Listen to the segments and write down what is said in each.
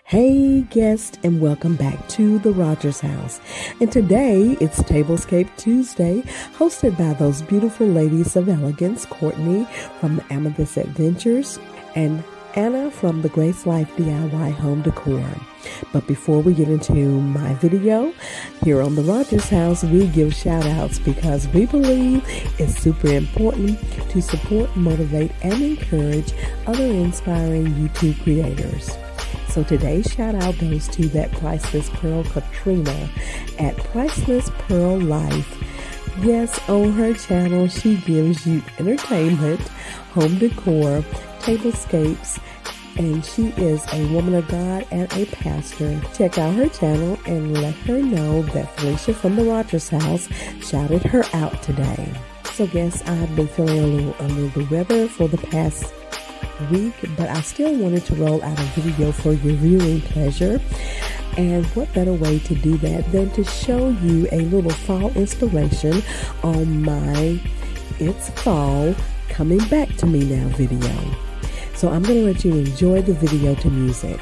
Hey guest, and welcome back to the Rodgers House. And today it's Tablescape Tuesday, hosted by those beautiful ladies of elegance, Courtney from the Amethyst Adventures and Anna from the Grace Life DIY Home Decor. But before we get into my video, here on the Rodgers House, we give shout outs because we believe it's super important to support, motivate, and encourage other inspiring YouTube creators. So today's shout out goes to that priceless pearl, Katrina, at Priceless Pearl Life. Yes, on her channel, she gives you entertainment, home decor, tablescapes, and she is a woman of God and a pastor. Check out her channel and let her know that Felecia from the Rodgers House shouted her out today. So guess I've been feeling a little under the weather for the past week, but I still wanted to roll out a video for your viewing pleasure. And what better way to do that than to show you a little fall inspiration on my It's Fall Coming Back to Me Now video. So I'm going to let you enjoy the video to music.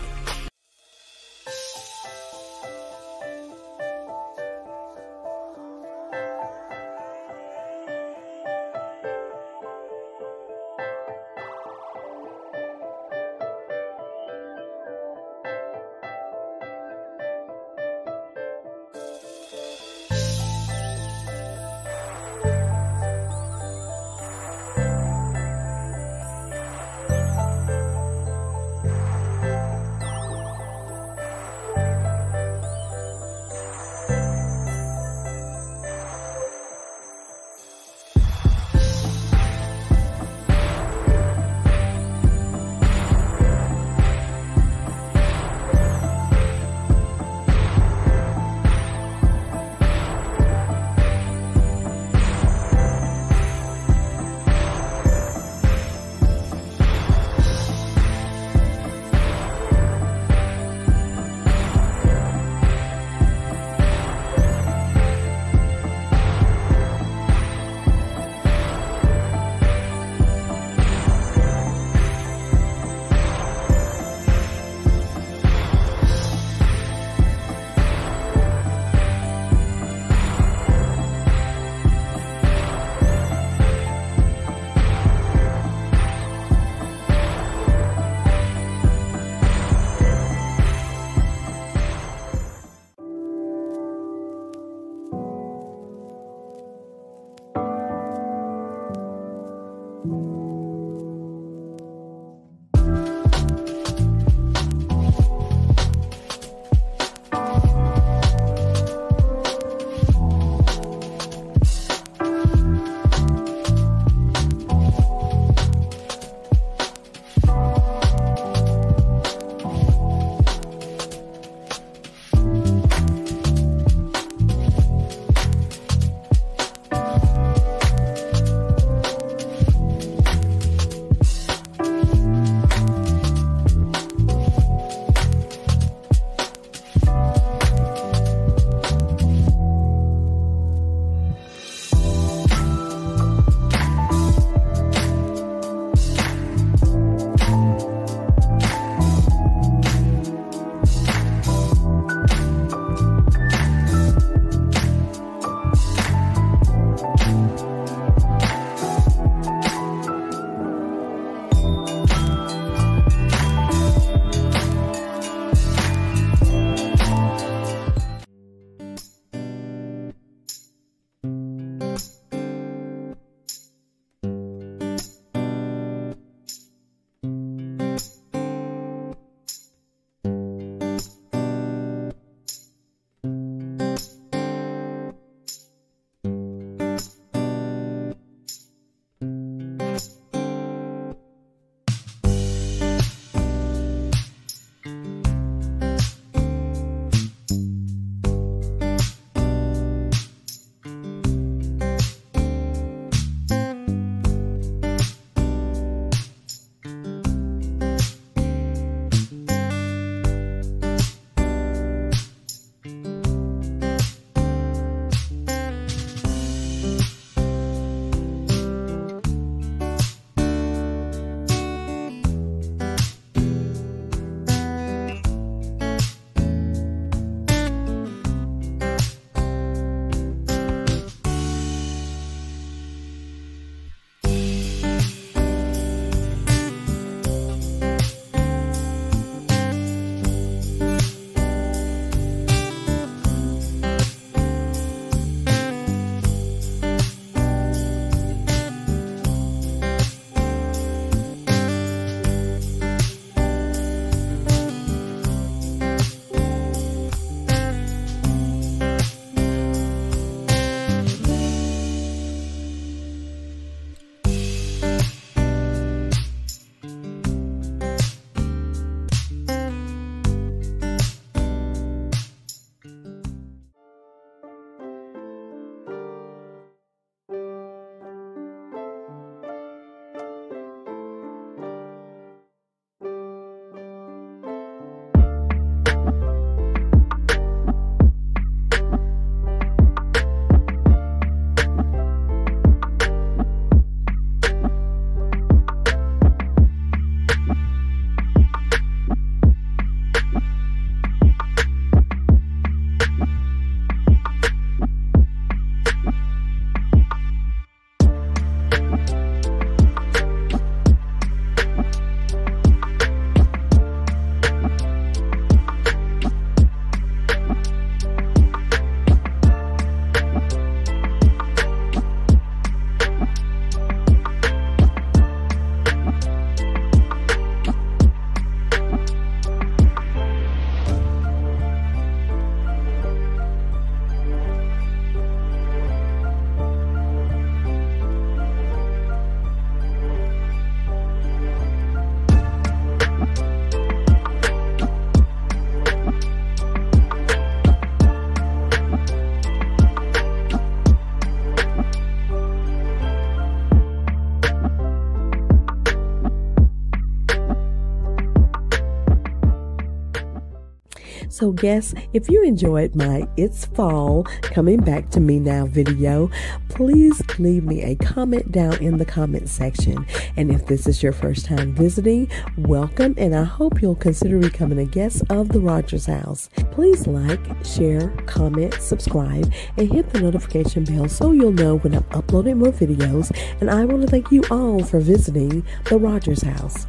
So guests, if you enjoyed my It's Fall Coming Back to Me Now video, please leave me a comment down in the comment section. And if this is your first time visiting, welcome, and I hope you'll consider becoming a guest of the Rodgers House. Please like, share, comment, subscribe, and hit the notification bell so you'll know when I'm uploading more videos. And I want to thank you all for visiting the Rodgers House.